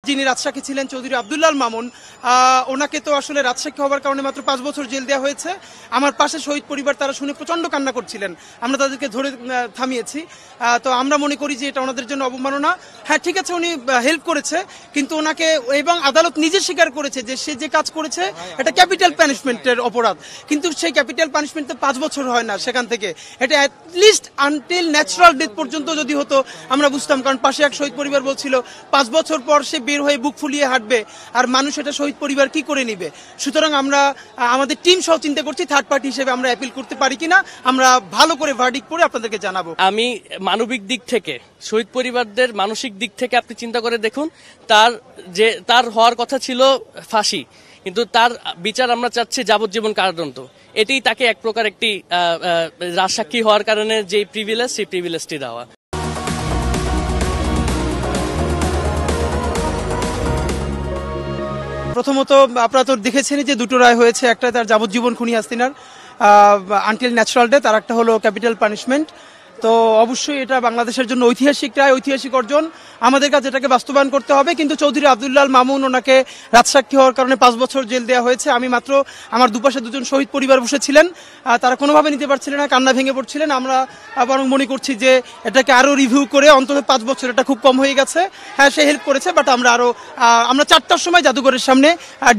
যিনি রাজসাক্ষী ছিলেন চৌধুরী আব্দুল্লাহ মামুন, ওনাকে তো আসলে রাজসাক্ষী হওয়ার কারণে মাত্র 5 বছর জেল দেওয়া হয়েছে। আমার পাশে শহীদ পরিবার, তারা শুনে প্রচণ্ড কান্না করছিলেন, আমরা তাদেরকে ধরে থামিয়েছি। তো আমরা মনে করি যে এটা ওনাদের জন্য অবমাননা। হ্যাঁ, ঠিক আছে, উনি হেল্প করেছে, কিন্তু ওনাকে, এবং আদালত নিজে স্বীকার করেছে যে সে যে কাজ করেছে এটা ক্যাপিটাল পানিশমেন্টের অপরাধ, কিন্তু সেই ক্যাপিটাল পানিশমেন্ট তো 5 বছর হয় না সেখান থেকে। এটা অ্যাটলিস্ট আনটিল ন্যাচারাল ডেথ পর্যন্ত যদি হতো আমরা বুঝতাম, কারণ পাশে এক শহীদ পরিবার বলছিল 5 বছর পর সে বের হয়ে বুক ফুলিয়ে হাঁটবে, আর মানুষ এটা শহীদ পরিবার কি করে নিবে। সুতরাং আমরা আমাদের টিম সহ চিন্তা করছি থার্ড পার্টি হিসেবে আমরা অ্যাপিল করতে পারি কিনা, আমরা ভালো করে ভার্ডিক্ট করে আপনাদেরকে জানাবো। আমি মানবিক দিক থেকে, শহীদ পরিবারদের মানসিক দিক থেকে আপনি চিন্তা করে দেখুন, তার হওয়ার কথা ছিল ফাঁসি, কিন্তু তার বিচার আমরা চাচ্ছি যাবজ্জীবন কারাদণ্ড। এটাই তাকে এক প্রকার একটি রাজসাক্ষী হওয়ার কারণে যে প্রিভিলেজ, সেই প্রিভিলেজটি দেওয়া। প্রথমত আপনারা তো দেখেছেন যে দুটো রায় হয়েছে, একটা তার যাবজ্জীবন খুনি হাসিনার আনটিল ন্যাচারাল ডেথ, আর একটা হলো ক্যাপিটাল পানিশমেন্ট। তো অবশ্যই এটা বাংলাদেশের জন্য ঐতিহাসিক রায়, ঐতিহাসিক অর্জন, আমাদের কাছে এটাকে বাস্তবায়ন করতে হবে। কিন্তু চৌধুরী আব্দুল্লাহ মামুন, ওনাকে রাজসাক্ষী হওয়ার কারণে 5 বছর জেল দেওয়া হয়েছে। আমি মাত্র, আমার দুপাশে দুজন শহীদ পরিবার বসেছিলেন, তারা কোনোভাবে নিতে পারছিলেন না, কান্না ভেঙে পড়ছিলেন। আমরা বরং মনে করছি যে এটাকে আরও রিভিউ করে অন্তত 5 বছর, এটা খুব কম হয়ে গেছে। হ্যাঁ, সে হেল্প করেছে, বাট আমরা 4টার সময় জাদুঘরের সামনে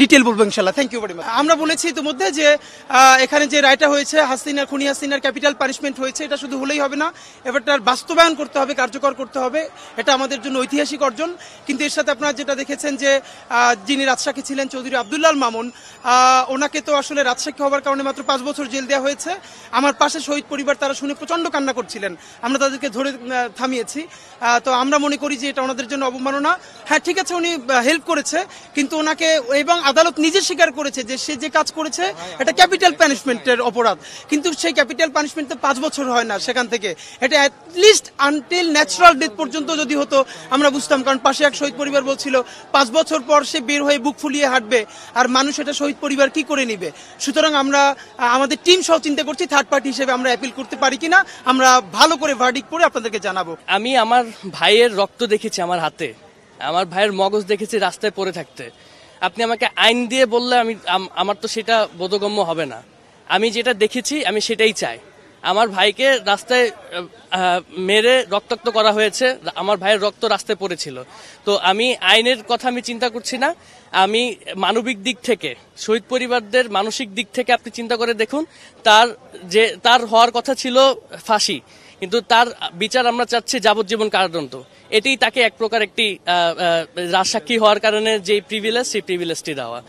ডিটেল বলবো ইনশাল্লাহ। Thank you very much. আমরা বলেছি ইতিমধ্যে যে এখানে যে রায়টা হয়েছে, খুনি হাসিনার ক্যাপিটাল পানিশমেন্ট হয়েছে, এটা শুধু হলেই হবে না, এবার তার বাস্তবায়ন করতে হবে, কার্যকর করতে হবে। এটা আমাদের জন্য ঐতিহাসিক অর্জন। কিন্তু এর সাথে আপনারা যেটা দেখেছেন যে যিনি রাজসাক্ষী ছিলেন চৌধুরী আব্দুল্লাহ মামুন, ওনাকে তো আসলে রাজসাক্ষী হওয়ার কারণে মাত্র 5 বছর জেল দেওয়া হয়েছে। আমার পাশে শহীদ পরিবার, তারা শুনে প্রচণ্ড কান্না করছিলেন, আমরা তাদেরকে ধরে থামিয়েছি। তো আমরা মনে করি যে এটা ওনাদের জন্য অবমাননা। হ্যাঁ, ঠিক আছে, উনি হেল্প করেছে, কিন্তু ওনাকে, এবং আদালত নিজে স্বীকার করেছে যে সে যে কাজ করেছে এটা ক্যাপিটাল পানিশমেন্টের অপরাধ, কিন্তু সেই ক্যাপিটাল পানিশমেন্ট তো 5 বছর হয় না সেখান থেকে। এটা অ্যাটলিস্ট আনটিল ন্যাচারাল ডেথ পর্যন্ত যদি হতো আমরা বুঝতাম, কারণ পাশে এক শহীদ পরিবার বলছিল 5 বছর পর সে বের হয়ে বুক ফুলিয়ে হাঁটবে, আর মানুষ এটা শহীদ পরিবার কি করে নিবে। সুতরাং আমরা আমাদের টিম সহ চিন্তা করছি থার্ড পার্টি হিসেবে আমরা অ্যাপিল করতে পারি কিনা, আমরা ভালো করে ভার্ডিক্ট করে আপনাদেরকে জানাবো। আমি আমার ভাইয়ের রক্ত দেখেছি আমার হাতে, আমার ভাইয়ের মগজ দেখেছি রাস্তায় পড়ে থাকতে। আপনি আমাকে আইন দিয়ে বললে আমার তো সেটা বোধগম্য হবে না। আমি যেটা দেখেছি আমি সেটাই চাই। আমার ভাইকে রাস্তায় মেরে রক্তাক্ত করা হয়েছে, আমার ভাইয়ের রক্ত রাস্তায় পড়েছিল। তো আমি আইনের কথা আমি চিন্তা করছি না, আমি মানবিক দিক থেকে, শহীদ পরিবারদের মানসিক দিক থেকে আপনি চিন্তা করে দেখুন, তার হওয়ার কথা ছিল ফাঁসি, কিন্তু তার বিচার আমরা চাচ্ছি যাবজ্জীবন কারাদণ্ড। এটাই তাকে এক প্রকার একটি রাজসাক্ষী হওয়ার কারণে যে প্রিভিলেজ, সেই প্রিভিলেজটি দেওয়া।